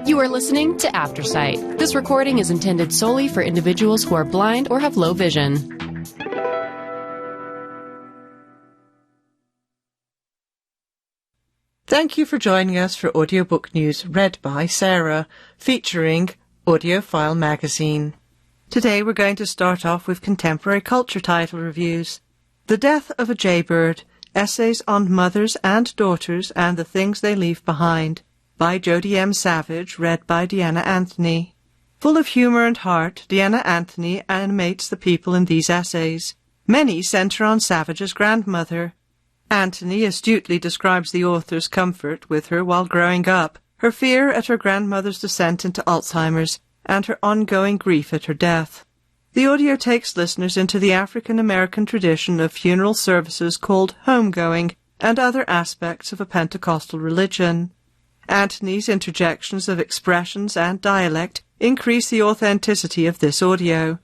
You are listening to Aftersight. This recording is intended solely for individuals who are blind or have low vision. Thank you for joining us for Audiobook News read by Sarah, featuring Audiophile Magazine. Today we're going to start off with contemporary culture title reviews. The Death of a Jaybird, Essays on Mothers and Daughters and the Things They Leave Behind, by Jodie M. Savage, read by Deanna Anthony. Full of humour and heart, Deanna Anthony animates the people in these essays. Many centre on Savage's grandmother. Anthony astutely describes the author's comfort with her while growing up, her fear at her grandmother's descent into Alzheimer's, and her ongoing grief at her death. The audio takes listeners into the African-American tradition of funeral services called homegoing and other aspects of a Pentecostal religion. Anthony's interjections of expressions and dialect increase the authenticity of this audio.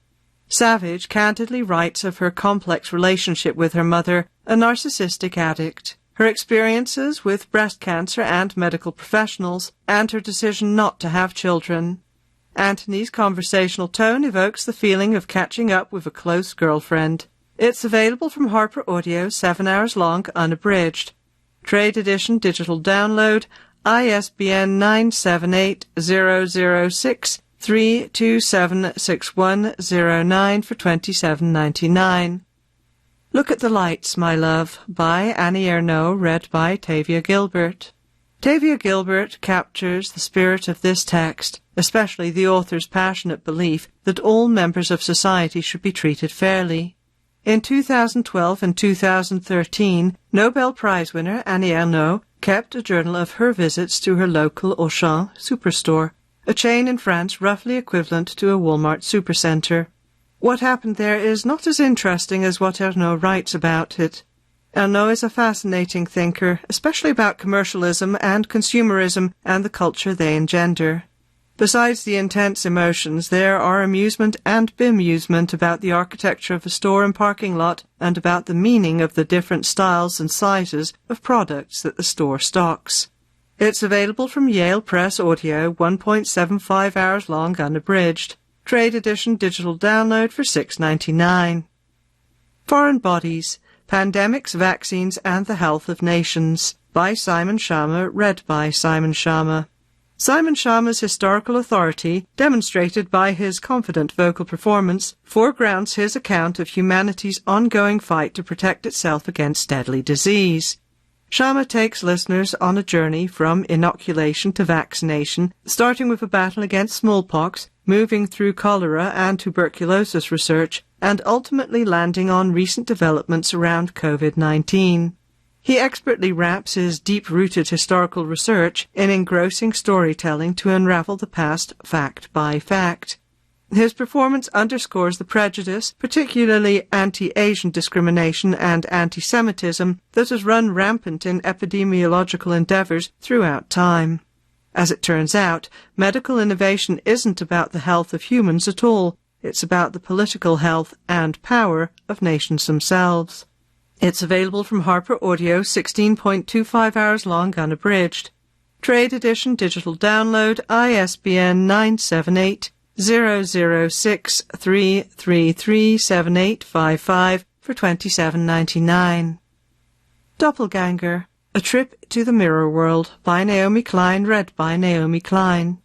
Savage candidly writes of her complex relationship with her mother, a narcissistic addict, her experiences with breast cancer and medical professionals, and her decision not to have children. Anthony's conversational tone evokes the feeling of catching up with a close girlfriend. It's available from Harper Audio, 7 hours long, unabridged. Trade edition digital download, ISBN 978-006-3276109 for $27.99. Look at the Lights, My Love, by Annie Ernaux, read by Tavia Gilbert. Tavia Gilbert captures the spirit of this text, especially the author's passionate belief that all members of society should be treated fairly. In 2012 and 2013, Nobel Prize winner Annie Ernaux kept a journal of her visits to her local Auchan superstore, a chain in France roughly equivalent to a Walmart supercenter. What happened there is not as interesting as what Ernaux writes about it. Ernaux is a fascinating thinker, especially about commercialism and consumerism and the culture they engender. Besides the intense emotions, there are amusement and bemusement about the architecture of a store and parking lot and about the meaning of the different styles and sizes of products that the store stocks. It's available from Yale Press Audio, 1.75 hours long, unabridged. Trade edition digital download for $6.99. Foreign Bodies, Pandemics, Vaccines and the Health of Nations, by Simon Schama, read by Simon Schama. Simon Schama's historical authority, demonstrated by his confident vocal performance, foregrounds his account of humanity's ongoing fight to protect itself against deadly disease. Schama takes listeners on a journey from inoculation to vaccination, starting with a battle against smallpox, moving through cholera and tuberculosis research, and ultimately landing on recent developments around COVID-19. He expertly wraps his deep-rooted historical research in engrossing storytelling to unravel the past fact by fact. His performance underscores the prejudice, particularly anti-Asian discrimination and anti-Semitism, that has run rampant in epidemiological endeavors throughout time. As it turns out, medical innovation isn't about the health of humans at all. It's about the political health and power of nations themselves. It's available from Harper Audio, 16.25 hours long, unabridged. Trade edition digital download, ISBN 978-006-3337855 for $27.99. Doppelganger, A Trip to the Mirror World, by Naomi Klein, read by Naomi Klein.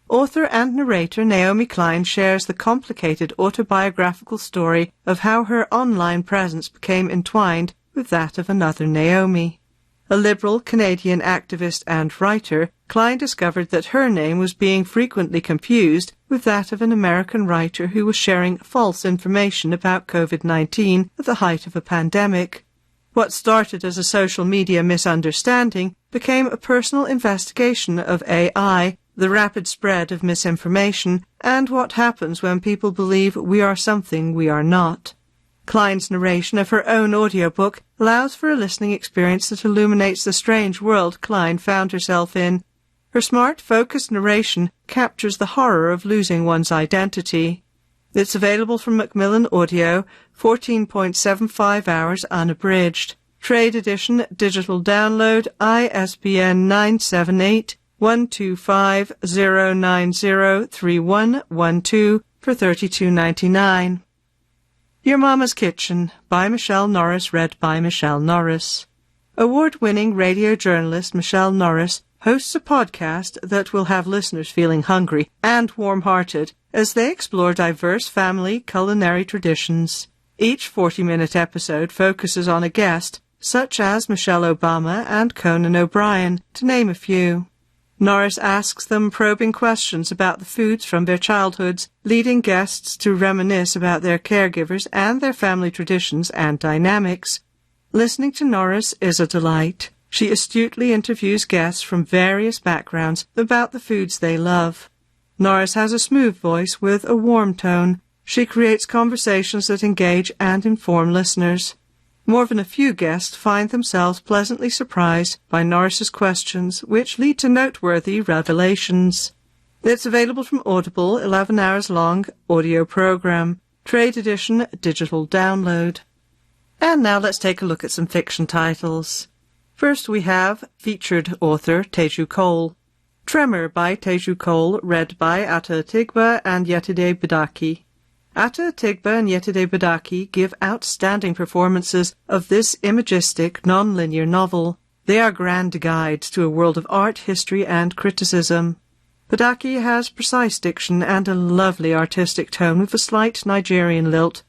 Author and narrator Naomi Klein shares the complicated autobiographical story of how her online presence became entwined with that of another Naomi. A liberal Canadian activist and writer, Klein discovered that her name was being frequently confused with that of an American writer who was sharing false information about COVID-19 at the height of a pandemic. What started as a social media misunderstanding became a personal investigation of AI, the rapid spread of misinformation, and what happens when people believe we are something we are not. Klein's narration of her own audiobook allows for a listening experience that illuminates the strange world Klein found herself in. Her smart, focused narration captures the horror of losing one's identity. It's available from Macmillan Audio, 14.75 hours unabridged. Trade edition, digital download, ISBN 125-090-3112 for $32.99. Your Mama's Kitchen by Michelle Norris, read by Michelle Norris. Award-winning radio journalist Michelle Norris hosts a podcast that will have listeners feeling hungry and warm-hearted as they explore diverse family culinary traditions. Each 40-minute episode focuses on a guest, such as Michelle Obama and Conan O'Brien, to name a few. Norris asks them probing questions about the foods from their childhoods, leading guests to reminisce about their caregivers and their family traditions and dynamics. Listening to Norris is a delight. She astutely interviews guests from various backgrounds about the foods they love. Norris has a smooth voice with a warm tone. She creates conversations that engage and inform listeners. More than a few guests find themselves pleasantly surprised by Norris's questions, which lead to noteworthy revelations. It's available from Audible, 11 hours long audio program, trade edition, digital download. And now let's take a look at some fiction titles. First we have featured author Teju Cole. Tremor by Teju Cole, read by Ata Atigba and Yetide Badaki. Ata Atigba and Yetide Badaki give outstanding performances of this imagistic, non-linear novel. They are grand guides to a world of art, history, and criticism. Badaki has precise diction and a lovely artistic tone with a slight Nigerian lilt.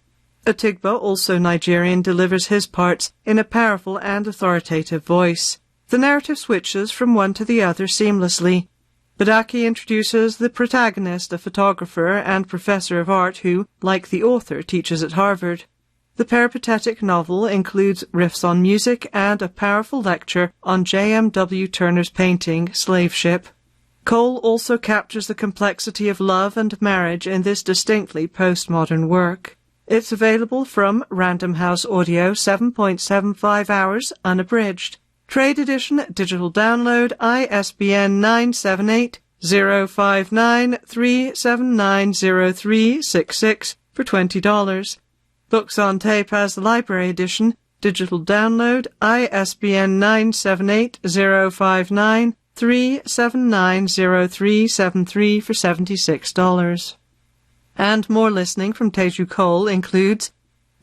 Atigba, also Nigerian, delivers his parts in a powerful and authoritative voice. The narrative switches from one to the other seamlessly. Badaki introduces the protagonist, a photographer and professor of art who, like the author, teaches at Harvard. The peripatetic novel includes riffs on music and a powerful lecture on J.M.W. Turner's painting, Slave Ship. Cole also captures the complexity of love and marriage in this distinctly postmodern work. It's available from Random House Audio, 7.75 hours, unabridged. Trade edition, digital download, ISBN 978-059-3790366 for $20. Books on Tape has the library edition, digital download, ISBN 978-059-3790373 for $76. And more listening from Teju Cole includes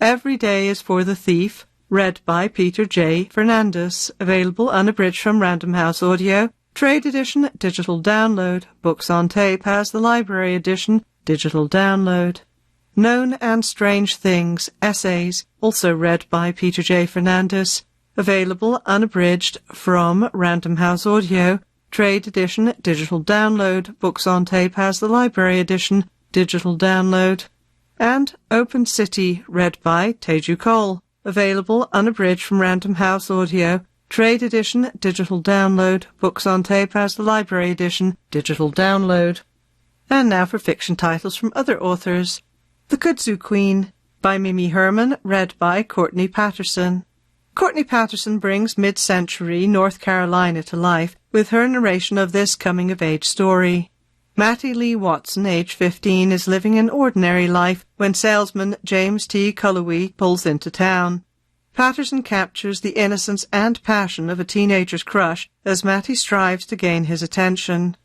Every Day is for the Thief, read by Peter J. Fernandez, available unabridged from Random House Audio, trade edition, digital download. Books on Tape has the library edition, digital download. Known and Strange Things, essays, also read by Peter J. Fernandez, available unabridged from Random House Audio, trade edition, digital download. Books on Tape has the library edition, digital download. And Open City, read by Teju Cole, available unabridged from Random House Audio, trade edition, digital download. Books on Tape has the library edition, digital download. And now for fiction titles from other authors. The Kudzu Queen by Mimi Herman, read by Courtney Patterson. Courtney Patterson brings mid-century North Carolina to life with her narration of this coming-of-age story. Mattie Lee Watson, age 15, is living an ordinary life when salesman James T. Cullowhee pulls into town. Patterson captures the innocence and passion of a teenager's crush as Mattie strives to gain his attention.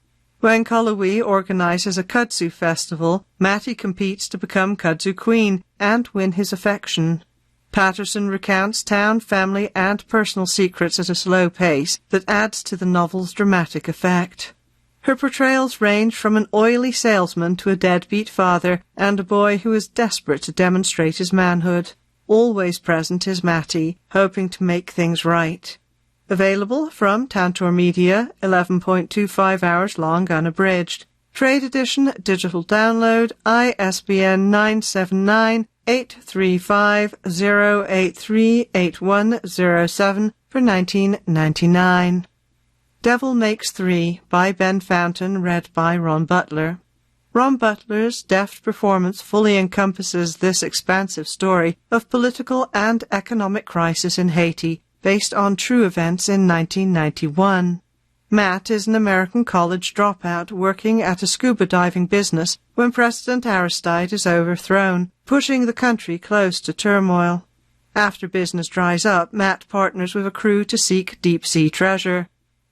When Cullowhee organizes a kudzu festival, Mattie competes to become Kudzu Queen and win his affection. Patterson recounts town, family, and personal secrets at a slow pace that adds to the novel's dramatic effect. Her portrayals range from an oily salesman to a deadbeat father and a boy who is desperate to demonstrate his manhood. Always present is Mattie, hoping to make things right. Available from Tantor Media, 11.25 hours long unabridged. Trade edition, digital download, ISBN 979-835-083-8107 for $19.99. Devil Makes Three by Ben Fountain, read by Ron Butler. Ron Butler's deft performance fully encompasses this expansive story of political and economic crisis in Haiti, based on true events in 1991. Matt is an American college dropout working at a scuba diving business when President Aristide is overthrown, pushing the country close to turmoil. After business dries up, Matt partners with a crew to seek deep-sea treasure.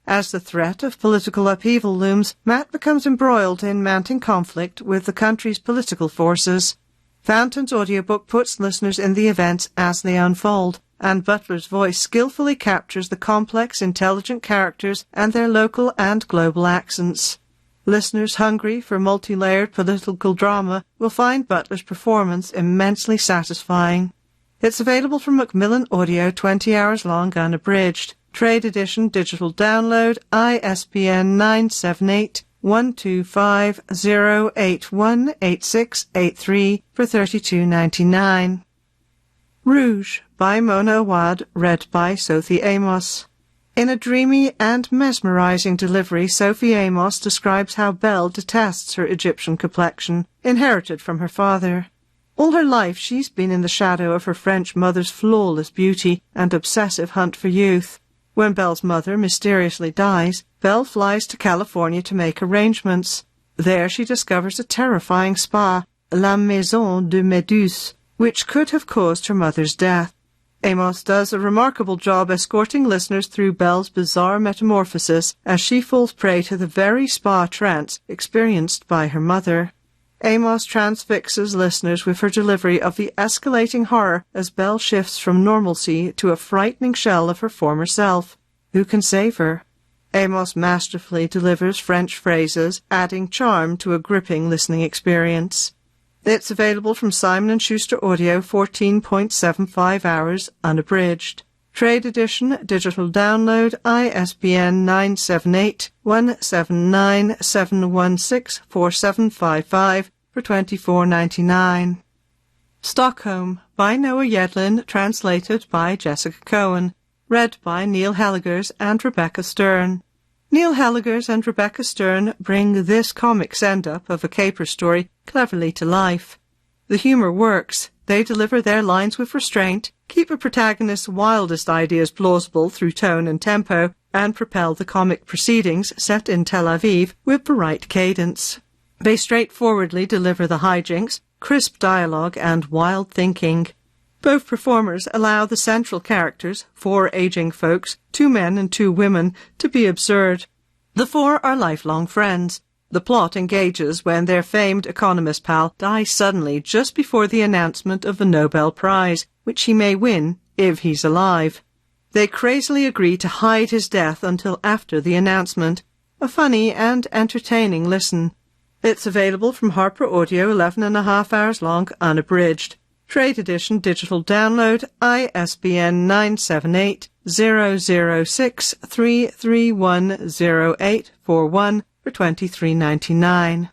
As the threat of political upheaval looms, Matt becomes embroiled in mounting conflict with the country's political forces. Fountain's audiobook puts listeners in the events as they unfold, and Butler's voice skillfully captures the complex, intelligent characters and their local and global accents. Listeners hungry for multi-layered political drama will find Butler's performance immensely satisfying. It's available from Macmillan Audio, 20 hours long, unabridged. Trade edition, digital download, ISBN 978-125-081-8683 for $32.99. Rouge by Mona Awad, read by Sophie Amos. In a dreamy and mesmerizing delivery, Sophie Amos describes how Belle detests her Egyptian complexion, inherited from her father. All her life she's been in the shadow of her French mother's flawless beauty and obsessive hunt for youth. When Belle's mother mysteriously dies, Belle flies to California to make arrangements. There she discovers a terrifying spa, La Maison de Méduse, which could have caused her mother's death. Amos does a remarkable job escorting listeners through Belle's bizarre metamorphosis as she falls prey to the very spa trance experienced by her mother. Amos transfixes listeners with her delivery of the escalating horror as Belle shifts from normalcy to a frightening shell of her former self. Who can save her? Amos masterfully delivers French phrases, adding charm to a gripping listening experience. It's available from Simon & Schuster Audio, 14.75 hours, unabridged. Trade edition, digital download, ISBN 978-179-716-4755 for $24.99. Stockholm by Noah Yedlin, translated by Jessica Cohen, read by Neil Helligers and Rebecca Stern. Neil Helligers and Rebecca Stern bring this comic send-up of a caper story cleverly to life. The humour works. They deliver their lines with restraint, keep a protagonist's wildest ideas plausible through tone and tempo, and propel the comic proceedings, set in Tel Aviv, with the right cadence. They straightforwardly deliver the hijinks, crisp dialogue, and wild thinking. Both performers allow the central characters, 4 aging folks, 2 men and 2 women, to be absurd. The 4 are lifelong friends. The plot engages when their famed economist pal dies suddenly just before the announcement of the Nobel Prize, which he may win if he's alive. They crazily agree to hide his death until after the announcement. A funny and entertaining listen. It's available from Harper Audio, 11.5 hours long, unabridged. Trade edition, digital download, ISBN 978-006-3310841 for $23.99.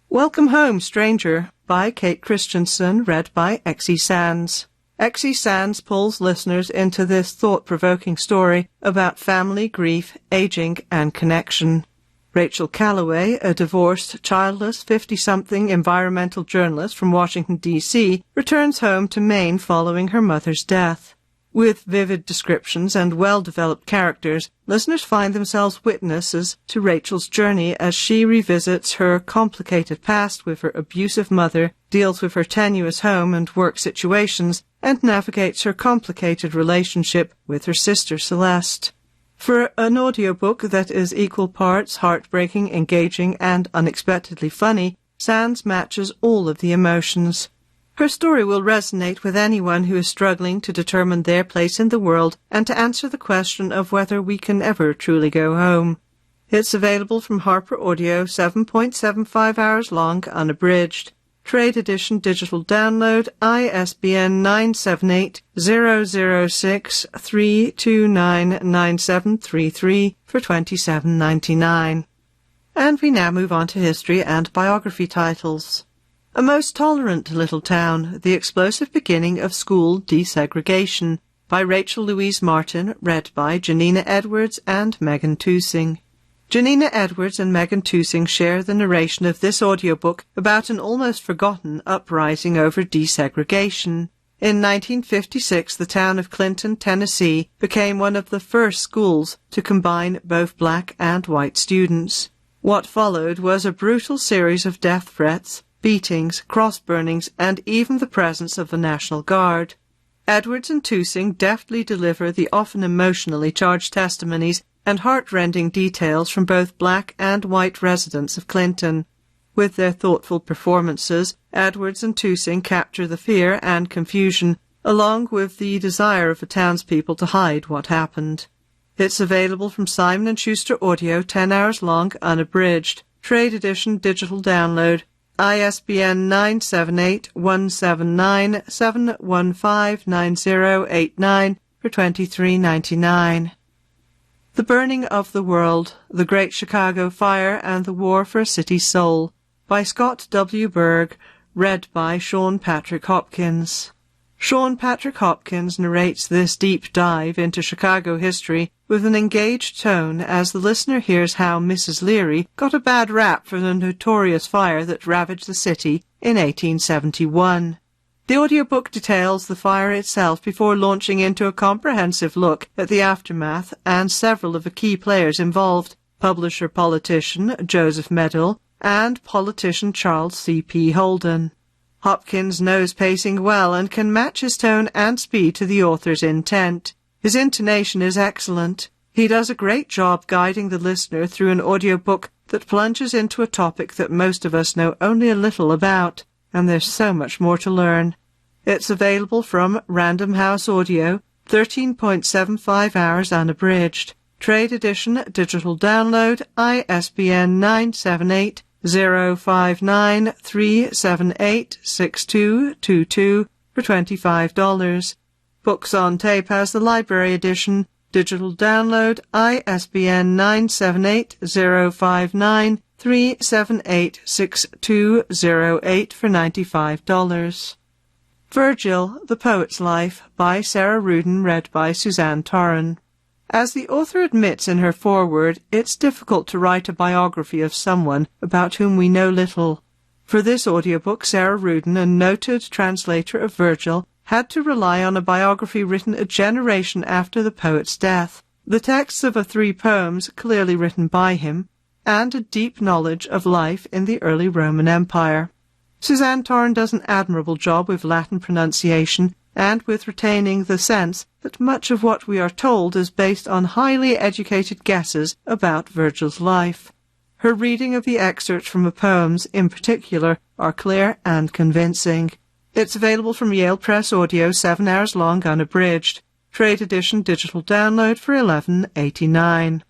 Welcome Home, Stranger by Kate Christensen, read by Exie Sands. Exie Sands pulls listeners into this thought-provoking story about family, grief, aging, and connection. Rachel Calloway, a divorced, childless, 50-something environmental journalist from Washington, D.C., returns home to Maine following her mother's death. With vivid descriptions and well-developed characters, listeners find themselves witnesses to Rachel's journey as she revisits her complicated past with her abusive mother, deals with her tenuous home and work situations, and navigates her complicated relationship with her sister Celeste. For an audiobook that is equal parts heartbreaking, engaging, and unexpectedly funny, Sands matches all of the emotions. Her story will resonate with anyone who is struggling to determine their place in the world and to answer the question of whether we can ever truly go home. It's available from Harper Audio, 7.75 hours long, unabridged. Trade edition, digital download, ISBN 978-006-3299733 for $27.99. And we now move on to history and biography titles. A Most Tolerant Little Town, The Explosive Beginning of School Desegregation by Rachel Louise Martin, read by Janina Edwards and Megan Toosing. Janina Edwards and Megan Toosing share the narration of this audiobook about an almost forgotten uprising over desegregation. In 1956, the town of Clinton, Tennessee, became one of the first schools to combine both black and white students. What followed was a brutal series of death threats, beatings, cross-burnings, and even the presence of the National Guard. Edwards and Toosing deftly deliver the often emotionally charged testimonies and heart-rending details from both black and white residents of Clinton. With their thoughtful performances, Edwards and Toosing capture the fear and confusion, along with the desire of the townspeople to hide what happened. It's available from Simon & Schuster Audio, 10 hours long, unabridged. Trade edition digital download. ISBN 978-179-715-9089 for $23.99. The Burning of the World, The Great Chicago Fire and the War for a City's Soul, by Scott W. Berg, read by Sean Patrick Hopkins. Sean Patrick Hopkins narrates this deep dive into Chicago history with an engaged tone as the listener hears how Mrs. Leary got a bad rap for the notorious fire that ravaged the city in 1871. The audiobook details the fire itself before launching into a comprehensive look at the aftermath and several of the key players involved: publisher-politician Joseph Medill and politician Charles C.P. Holden. Hopkins knows pacing well and can match his tone and speed to the author's intent. His intonation is excellent. He does a great job guiding the listener through an audiobook that plunges into a topic that most of us know only a little about, and there's so much more to learn. It's available from Random House Audio, 13.75 hours unabridged. Trade edition digital download, ISBN 978-059-378-6222 for $25. Books on Tape has the library edition, digital download, ISBN 978-059-378-6208 for $95. Virgil, The Poet's Life, by Sarah Rudin, read by Suzanne Torren. As the author admits in her foreword, it's difficult to write a biography of someone about whom we know little. For this audiobook, Sarah Rudin, a noted translator of Virgil, had to rely on a biography written a generation after the poet's death, the texts of 3 poems clearly written by him, and a deep knowledge of life in the early Roman Empire. Suzanne Torren does an admirable job with Latin pronunciation and with retaining the sense that much of what we are told is based on highly educated guesses about Virgil's life. Her reading of the excerpts from the poems, in particular, are clear and convincing. It's available from Yale Press Audio, 7 hours long, unabridged. Trade edition digital download for $11.89.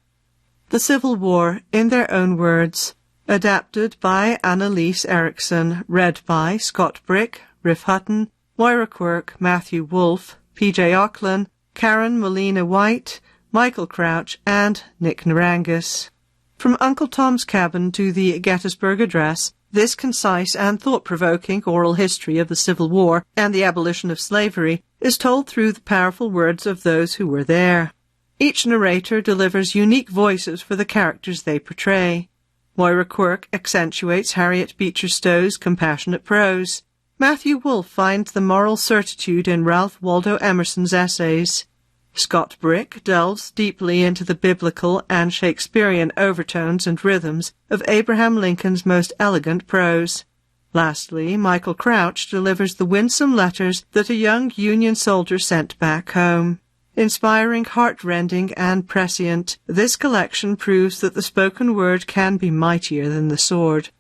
The Civil War, in Their Own Words, adapted by Annalise Erickson, read by Scott Brick, Riff Hutton, Moira Quirk, Matthew Wolfe, P.J. Auckland, Karen Molina White, Michael Crouch, and Nick Narangus. From Uncle Tom's Cabin to the Gettysburg Address, this concise and thought-provoking oral history of the Civil War and the abolition of slavery is told through the powerful words of those who were there. Each narrator delivers unique voices for the characters they portray. Moira Quirk accentuates Harriet Beecher Stowe's compassionate prose. Matthew Wolfe finds the moral certitude in Ralph Waldo Emerson's essays. Scott Brick delves deeply into the biblical and Shakespearean overtones and rhythms of Abraham Lincoln's most elegant prose. Lastly, Michael Crouch delivers the winsome letters that a young Union soldier sent back home. Inspiring, heart-rending, and prescient, this collection proves that the spoken word can be mightier than the sword.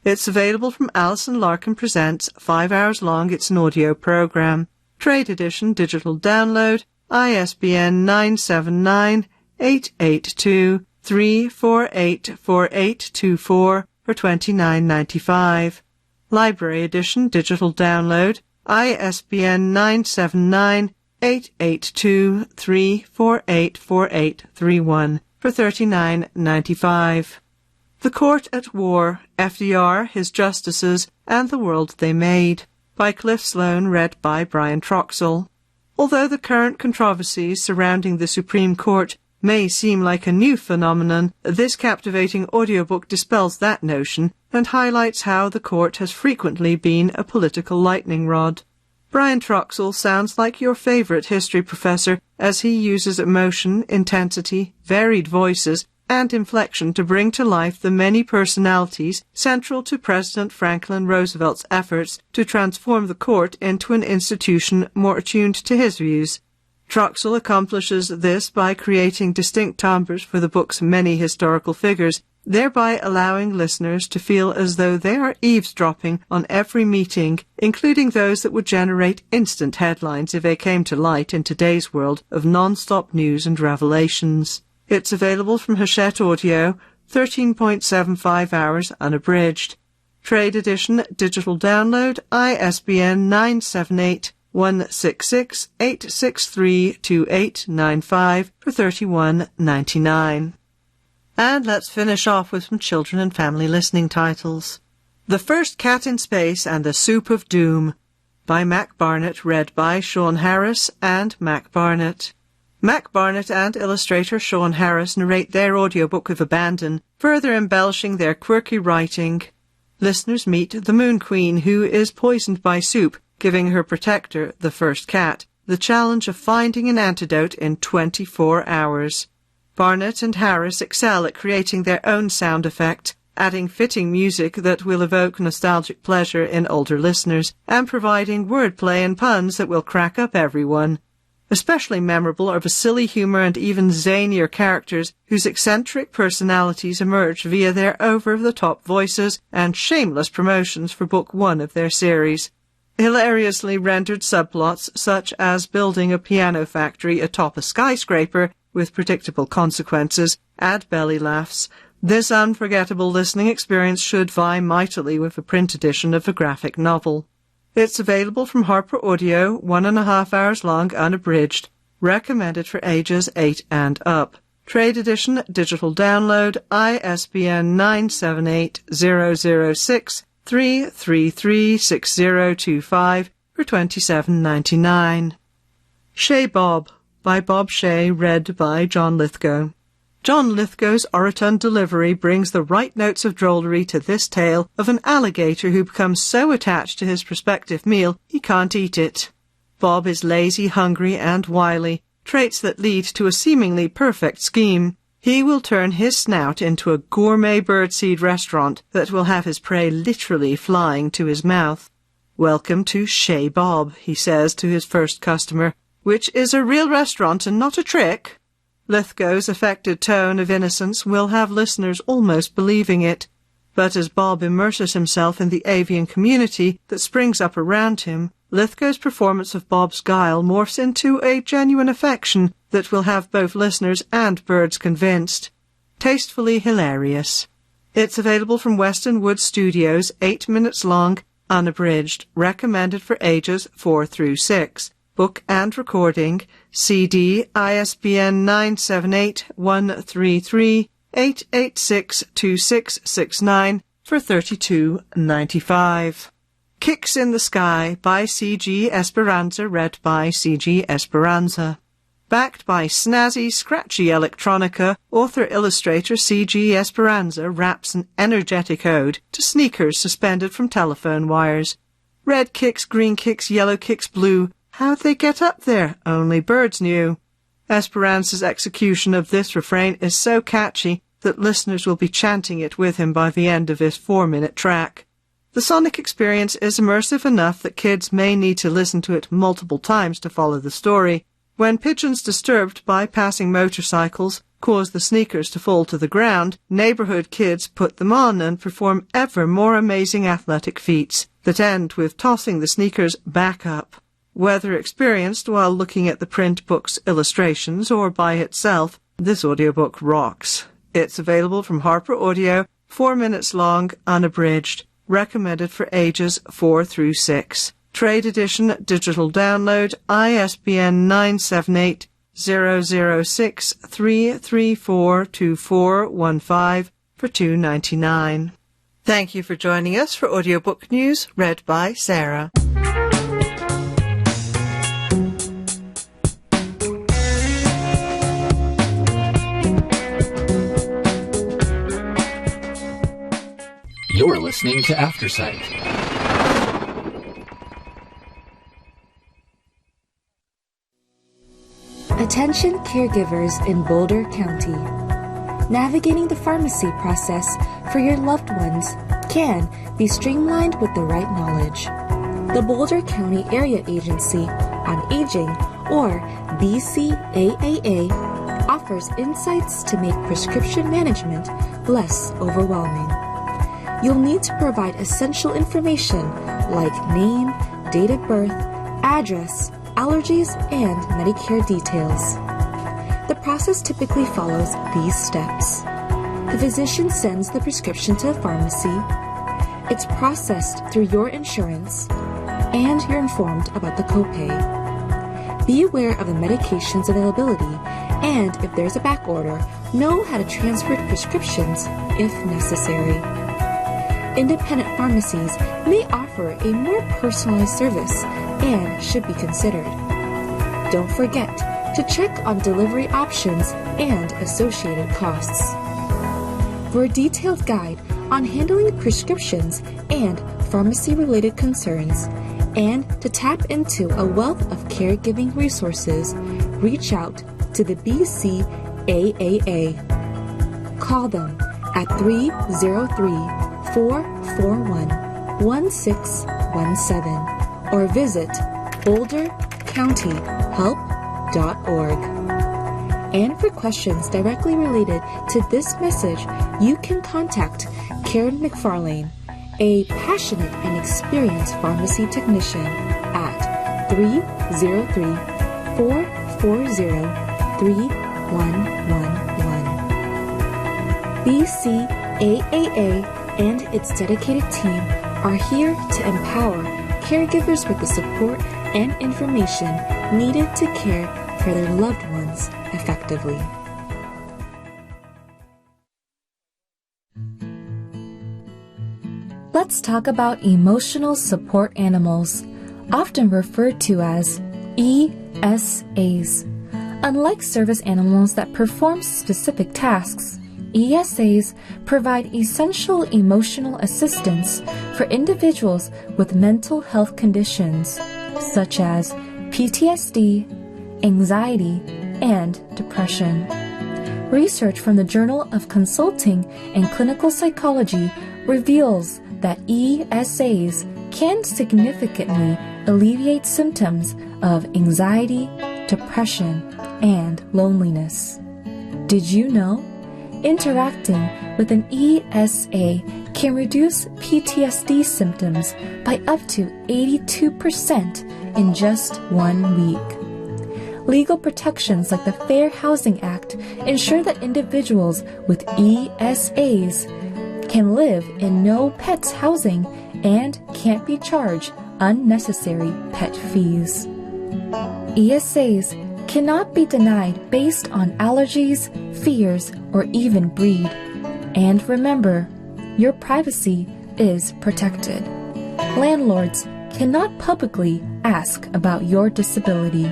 It's available from Alison Larkin Presents, 5 hours long. It's an audio program. Trade edition digital download, ISBN 979-882-3484824 for $29.95. Library edition digital download, ISBN 979-882-3484831 for $39.95. The Court at War, FDR, His Justices, and the World They Made, by Cliff Sloan, read by Brian Troxell. Although the current controversies surrounding the Supreme Court may seem like a new phenomenon, this captivating audiobook dispels that notion and highlights how the court has frequently been a political lightning rod. Brian Troxell sounds like your favorite history professor as he uses emotion, intensity, varied voices, and inflection to bring to life the many personalities central to President Franklin Roosevelt's efforts to transform the court into an institution more attuned to his views. Troxel accomplishes this by creating distinct timbres for the book's many historical figures, thereby allowing listeners to feel as though they are eavesdropping on every meeting, including those that would generate instant headlines if they came to light in today's world of non-stop news and revelations. It's available from Hachette Audio, 13.75 hours unabridged. Trade edition, digital download, ISBN 978-166-863-2895 for $31.99. And let's finish off with some children and family listening titles. The First Cat in Space and the Soup of Doom by Mac Barnett, read by Sean Harris and Mac Barnett. Mac Barnett and illustrator Sean Harris narrate their audiobook with abandon, further embellishing their quirky writing. Listeners meet the Moon Queen, who is poisoned by soup, giving her protector, the first cat, the challenge of finding an antidote in 24 hours. Barnett and Harris excel at creating their own sound effect, adding fitting music that will evoke nostalgic pleasure in older listeners, and providing wordplay and puns that will crack up everyone. Especially memorable are the silly humour and even zanier characters whose eccentric personalities emerge via their over-the-top voices and shameless promotions for Book 1 of their series. Hilariously rendered subplots such as building a piano factory atop a skyscraper with predictable consequences add belly laughs. This unforgettable listening experience should vie mightily with a print edition of the graphic novel. It's available from Harper Audio, 1.5 hours long unabridged, recommended for ages 8 and up. Trade edition, digital download, ISBN 978-006-333-6025 for $27.99. Shea Bob by Bob Shea, read by John Lithgow. John Lithgow's orotund delivery brings the right notes of drollery to this tale of an alligator who becomes so attached to his prospective meal he can't eat it. Bob is lazy, hungry, and wily, traits that lead to a seemingly perfect scheme. He will turn his snout into a gourmet birdseed restaurant that will have his prey literally flying to his mouth. "Welcome to Shea Bob," he says to his first customer, "which is a real restaurant and not a trick." Lithgow's affected tone of innocence will have listeners almost believing it. But as Bob immerses himself in the avian community that springs up around him, Lithgow's performance of Bob's guile morphs into a genuine affection that will have both listeners and birds convinced. Tastefully hilarious. It's available from Weston Wood Studios, 8 minutes long, unabridged, recommended for ages 4 through 6. Book and recording, CD, ISBN 978-133-886-2669 for $32.95. Kicks in the Sky by C.G. Esperanza, read by C.G. Esperanza. Backed by snazzy, scratchy electronica, author-illustrator C.G. Esperanza raps an energetic ode to sneakers suspended from telephone wires. Red kicks, green kicks, yellow kicks, blue. How'd they get up there? Only birds knew. Esperanza's execution of this refrain is so catchy that listeners will be chanting it with him by the end of this 4-minute track. The sonic experience is immersive enough that kids may need to listen to it multiple times to follow the story. When pigeons disturbed by passing motorcycles cause the sneakers to fall to the ground, neighborhood kids put them on and perform ever more amazing athletic feats that end with tossing the sneakers back up. Whether experienced while looking at the print book's illustrations or by itself, this audiobook rocks. It's available from Harper Audio, 4 minutes long, unabridged, recommended for ages 4 through 6. Trade edition, digital download, ISBN 978-006-334-2415 for $2.99. Thank you for joining us for Audiobook News, read by Sarah. You're listening to Aftersight. Attention caregivers in Boulder County. Navigating the pharmacy process for your loved ones can be streamlined with the right knowledge. The Boulder County Area Agency on Aging or BCAAA, offers insights to make prescription management less overwhelming. You'll need to provide essential information like name, date of birth, address, allergies, and Medicare details. The process typically follows these steps. The physician sends the prescription to a pharmacy. It's processed through your insurance, and you're informed about the copay. Be aware of the medication's availability, and if there's a back order, know how to transfer prescriptions if necessary. Independent pharmacies may offer a more personalized service and should be considered. Don't forget to check on delivery options and associated costs. For a detailed guide on handling prescriptions and pharmacy-related concerns, and to tap into a wealth of caregiving resources, reach out to the BCAAA. Call them at 303-441-1617 or visit bouldercountyhelp.org. And for questions directly related to this message, you can contact Karen McFarlane, a passionate and experienced pharmacy technician, at 303-440-3111. BCAAA and its dedicated team are here to empower caregivers with the support and information needed to care for their loved ones effectively. Let's talk about emotional support animals, often referred to as ESAs. Unlike service animals that perform specific tasks, ESAs provide essential emotional assistance for individuals with mental health conditions such as PTSD, anxiety, and depression. Research from the Journal of Consulting and Clinical Psychology reveals that ESAs can significantly alleviate symptoms of anxiety, depression, and loneliness. Did you know? Interacting with an ESA can reduce PTSD symptoms by up to 82% in just 1 week. Legal protections like the Fair Housing Act ensure that individuals with ESAs can live in no pets housing and can't be charged unnecessary pet fees. ESAs cannot be denied based on allergies, fears, or even breed. And remember, your privacy is protected. Landlords cannot publicly ask about your disability.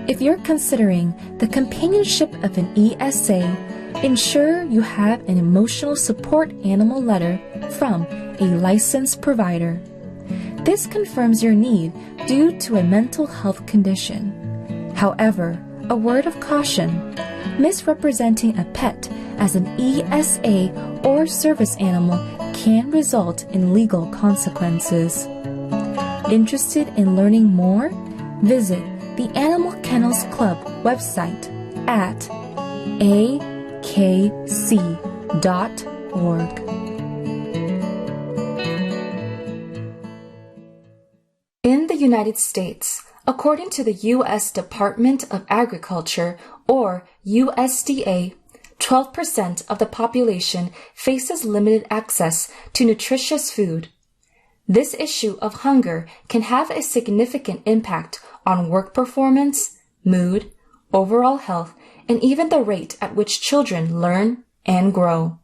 If you're considering the companionship of an ESA, ensure you have an emotional support animal letter from a licensed provider. This confirms your need due to a mental health condition. However, a word of caution: misrepresenting a pet as an ESA or service animal can result in legal consequences. Interested in learning more? Visit the Animal Kennels Club website at akc.org. In the United States, according to the U.S. Department of Agriculture, or USDA, 12% of the population faces limited access to nutritious food. This issue of hunger can have a significant impact on work performance, mood, overall health, and even the rate at which children learn and grow.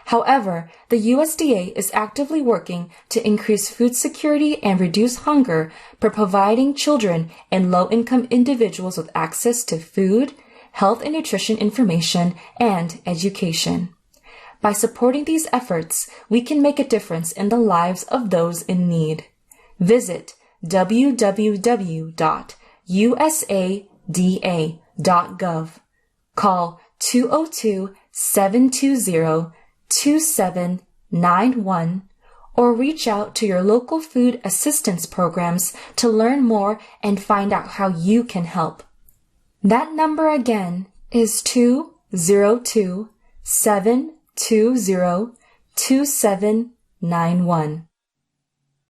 However, the USDA is actively working to increase food security and reduce hunger by providing children and low-income individuals with access to food, health and nutrition information, and education. By supporting these efforts, we can make a difference in the lives of those in need. Visit www.usada.gov. Call 202-720-2791 or reach out to your local food assistance programs to learn more and find out how you can help. That number again is 202-720-2791.